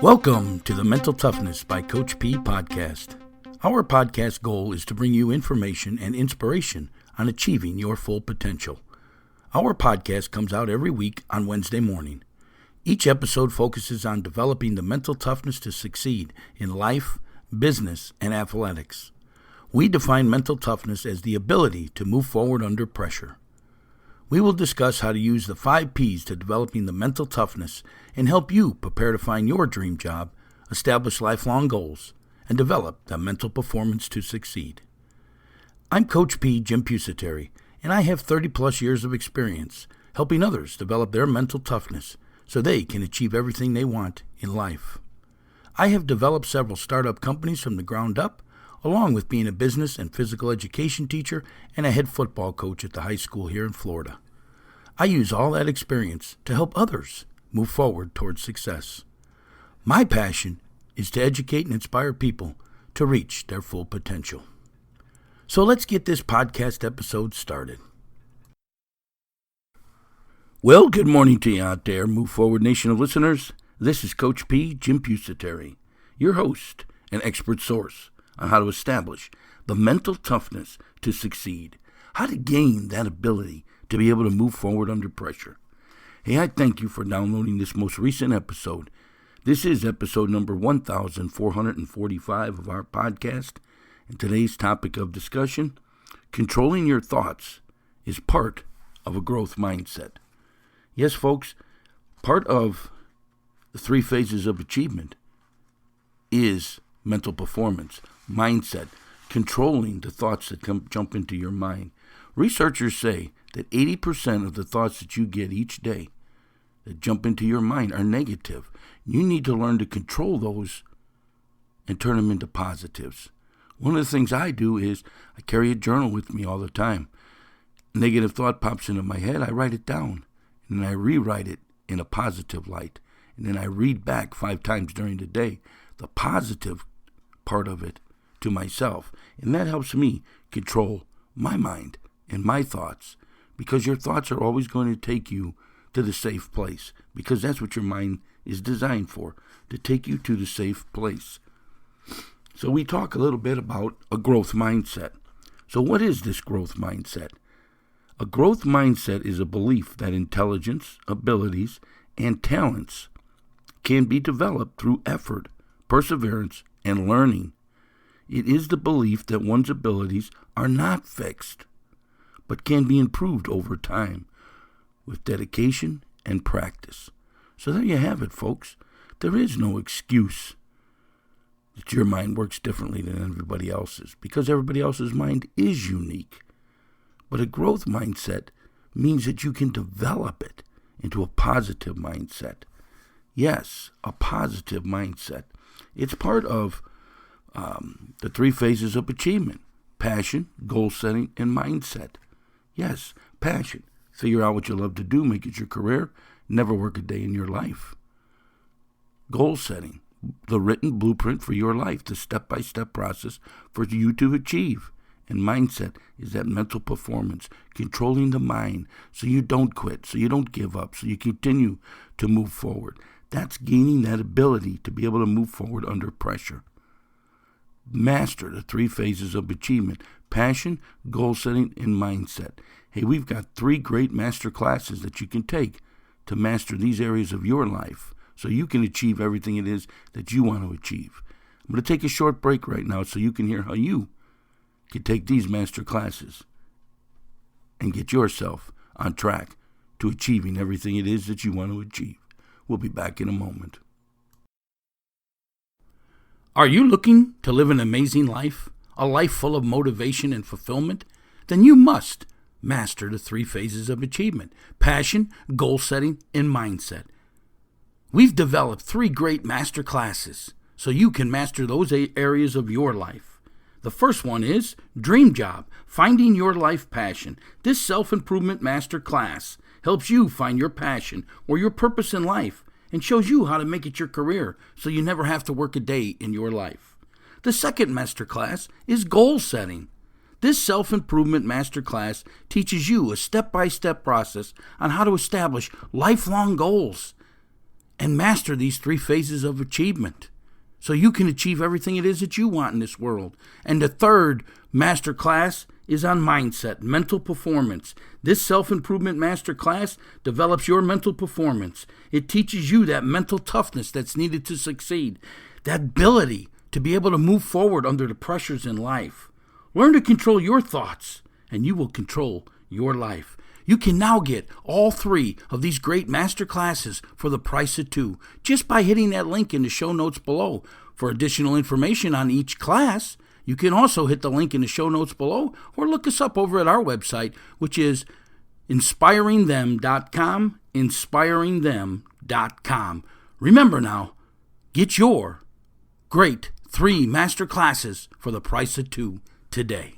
Welcome to the Mental Toughness by Coach P podcast. Our podcast goal is to bring you information and inspiration on achieving your full potential. Our podcast comes out every week on Wednesday morning. Each episode focuses on developing the mental toughness to succeed in life, business, and athletics. We define mental toughness as the ability to move forward under pressure. We will discuss how to use the 5 P's to developing the mental toughness and help you prepare to find your dream job, establish lifelong goals, and develop the mental performance to succeed. I'm Coach P. Jim Pusateri, and I have 30-plus years of experience helping others develop their mental toughness so they can achieve everything they want in life. I have developed several startup companies from the ground up, along with being a business and physical education teacher and a head football coach at the high school here in Florida. I use all that experience to help others move forward towards success. My passion is to educate and inspire people to reach their full potential. So let's get this podcast episode started. Well, good morning to you out there, Move Forward Nation of listeners. This is Coach P. Jim Pusateri, your host and expert source on how to establish the mental toughness to succeed, how to gain that ability to be able to move forward under pressure. Hey, I thank you for downloading this most recent episode. This is episode number 1445 of our podcast, and today's topic of discussion, controlling your thoughts is part of a growth mindset. Yes, folks, part of the 3 phases of achievement is mental performance, mindset, controlling the thoughts that jump into your mind. Researchers say that 80% of the thoughts that you get each day that jump into your mind are negative. You need to learn to control those and turn them into positives. One of the things I do is I carry a journal with me all the time. A negative thought pops into my head, I write it down, and then I rewrite it in a positive light. And then I read back 5 times during the day the positive part of it to myself. And that helps me control my mind and my thoughts, because your thoughts are always going to take you to the safe place, because that's what your mind is designed for, to take you to the safe place. So we talk a little bit about a growth mindset. So what is this growth mindset? A growth mindset is a belief that intelligence, abilities, and talents can be developed through effort, perseverance, and learning. It is the belief that one's abilities are not fixed, but can be improved over time with dedication and practice. So there you have it, folks. There is no excuse that your mind works differently than everybody else's, because everybody else's mind is unique. But a growth mindset means that you can develop it into a positive mindset. Yes, a positive mindset. It's part of the 3 phases of achievement: passion, goal setting, and mindset. Yes, passion. Figure out what you love to do, make it your career, never work a day in your life. Goal setting, the written blueprint for your life, the step-by-step process for you to achieve. And mindset is that mental performance, controlling the mind so you don't quit, so you don't give up, so you continue to move forward. That's gaining that ability to be able to move forward under pressure. Master the 3 phases of achievement: passion, goal setting, and mindset. Hey, we've got 3 great master classes that you can take to master these areas of your life so you can achieve everything it is that you want to achieve. I'm going to take a short break right now so you can hear how you can take these master classes and get yourself on track to achieving everything it is that you want to achieve. We'll be back in a moment. Are you looking to live an amazing life, a life full of motivation and fulfillment? Then you must master the 3 phases of achievement: passion, goal setting, and mindset. We've developed 3 great master classes so you can master those areas of your life. The first one is Dream Job, Finding Your Life Passion. This self-improvement master class helps you find your passion or your purpose in life and shows you how to make it your career so you never have to work a day in your life. The second master class is Goal Setting. This self-improvement masterclass teaches you a step-by-step process on how to establish lifelong goals and master these 3 phases of achievement so you can achieve everything it is that you want in this world. And the third master class is on mindset, mental performance. This self-improvement master class develops your mental performance. It teaches you that mental toughness that's needed to succeed, that ability to be able to move forward under the pressures in life. Learn to control your thoughts, and you will control your life. You can now get all 3 of these great master classes for the price of 2 just by hitting that link in the show notes below. For additional information on each class, you can also hit the link in the show notes below or look us up over at our website, which is inspiringthem.com, inspiringthem.com. Remember now, get your great 3 master classes for the price of 2 today.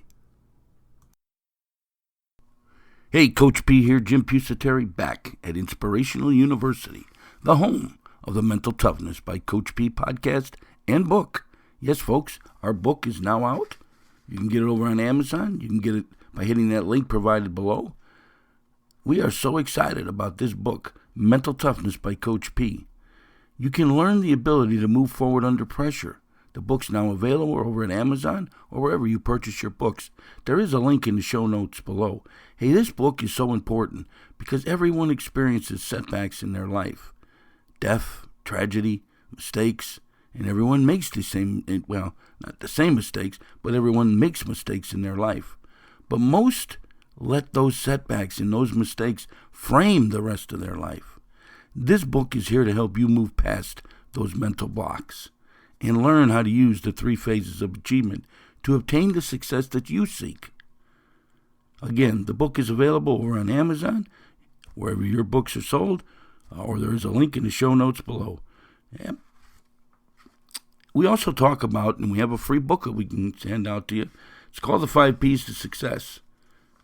Hey, Coach P here, Jim Pusateri, back at Inspirational University, the home of the Mental Toughness by Coach P podcast and book. Yes, folks, our book is now out. You can get it over on Amazon. You can get it by hitting that link provided below. We are so excited about this book, Mental Toughness by Coach P. You can learn the ability to move forward under pressure. The book's now available over at Amazon or wherever you purchase your books. There is a link in the show notes below. Hey, this book is so important because everyone experiences setbacks in their life. Death, tragedy, mistakes, and everyone makes not the same mistakes, but everyone makes mistakes in their life. But most let those setbacks and those mistakes frame the rest of their life. This book is here to help you move past those mental blocks and learn how to use the 3 phases of achievement to obtain the success that you seek. Again, the book is available over on Amazon, wherever your books are sold, or there is a link in the show notes below. Yep. We also talk about, and we have a free booklet we can send out to you. It's called The 5 P's to Success.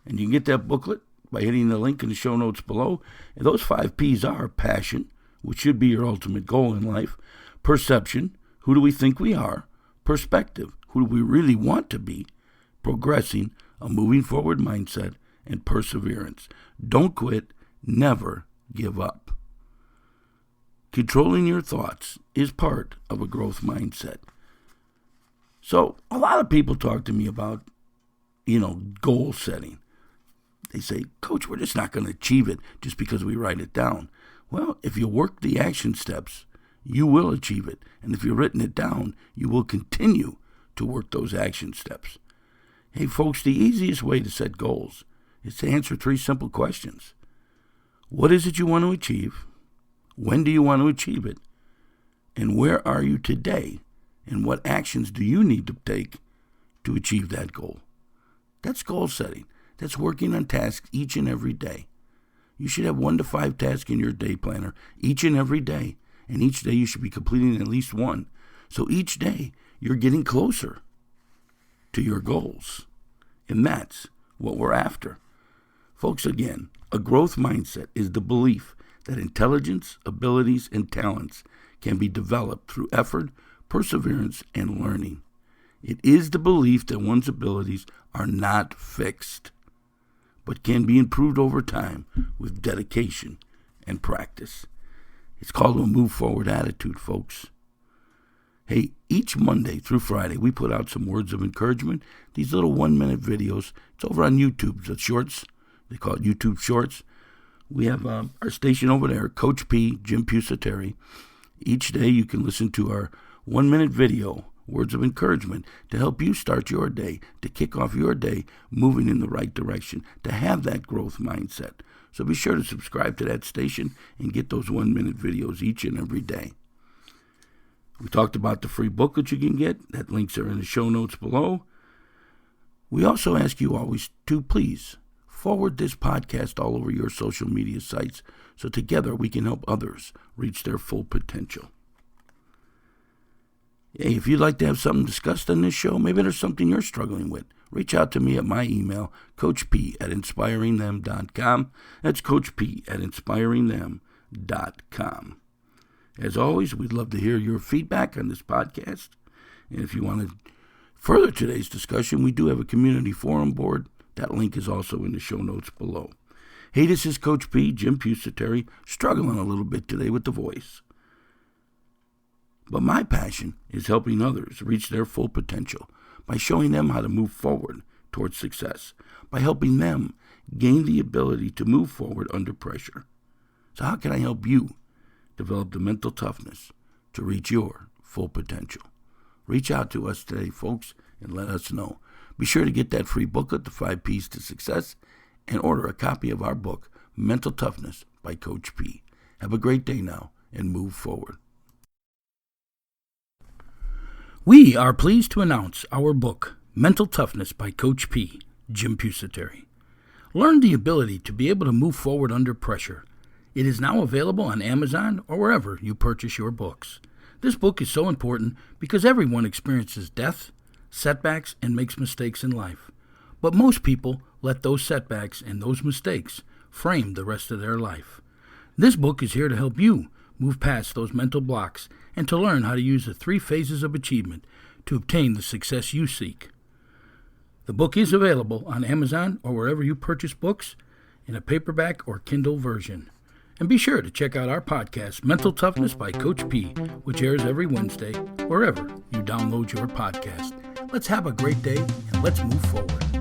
And you can get that booklet by hitting the link in the show notes below. And those 5 P's are passion, which should be your ultimate goal in life, perception, who do we think we are, perspective, who do we really want to be, progressing, a moving forward mindset, and perseverance. Don't quit, never give up. Controlling your thoughts is part of a growth mindset. So a lot of people talk to me about, goal setting. They say, Coach, we're just not going to achieve it just because we write it down. Well, if you work the action steps, you will achieve it. And if you've written it down, you will continue to work those action steps. Hey, folks, the easiest way to set goals is to answer 3 simple questions. What is it you want to achieve? When do you want to achieve it? And where are you today? And what actions do you need to take to achieve that goal? That's goal setting. That's working on tasks each and every day. You should have 1 to 5 tasks in your day planner each and every day. And each day you should be completing at least 1. So each day you're getting closer to your goals. And that's what we're after. Folks, again, a growth mindset is the belief that intelligence, abilities, and talents can be developed through effort, perseverance, and learning. It is the belief that one's abilities are not fixed, but can be improved over time with dedication and practice. It's called a move forward attitude, folks. Hey, each Monday through Friday, we put out some words of encouragement. These little 1-minute videos. It's over on YouTube. The shorts. They call it YouTube Shorts. We have our station over there, Coach P, Jim Pusateri. Each day you can listen to our 1-minute video, words of encouragement, to help you start your day, to kick off your day moving in the right direction, to have that growth mindset. So be sure to subscribe to that station and get those 1-minute videos each and every day. We talked about the free book that you can get. That links are in the show notes below. We also ask you always to please forward this podcast all over your social media sites so together we can help others reach their full potential. Hey, if you'd like to have something discussed on this show, maybe there's something you're struggling with, reach out to me at my email, coachp@inspiringthem.com. That's coachp@inspiringthem.com. As always, we'd love to hear your feedback on this podcast. And if you want to further today's discussion, we do have a community forum board. That link is also in the show notes below. Hey, this is Coach P, Jim Pusateri, struggling a little bit today with the voice. But my passion is helping others reach their full potential by showing them how to move forward towards success, by helping them gain the ability to move forward under pressure. So how can I help you develop the mental toughness to reach your full potential? Reach out to us today, folks, and let us know. Be sure to get that free booklet, The 5 Ps to Success, and order a copy of our book, Mental Toughness by Coach P. Have a great day now and move forward. We are pleased to announce our book, Mental Toughness by Coach P, Jim Pusateri. Learn the ability to be able to move forward under pressure. It is now available on Amazon or wherever you purchase your books. This book is so important because everyone experiences death, setbacks, and makes mistakes in life. But most people let those setbacks and those mistakes frame the rest of their life. This book is here to help you move past those mental blocks and to learn how to use the 3 phases of achievement to obtain the success you seek. The book is available on Amazon or wherever you purchase books in a paperback or Kindle version. And be sure to check out our podcast, Mental Toughness by Coach P, which airs every Wednesday, wherever you download your podcast. Let's have a great day and let's move forward.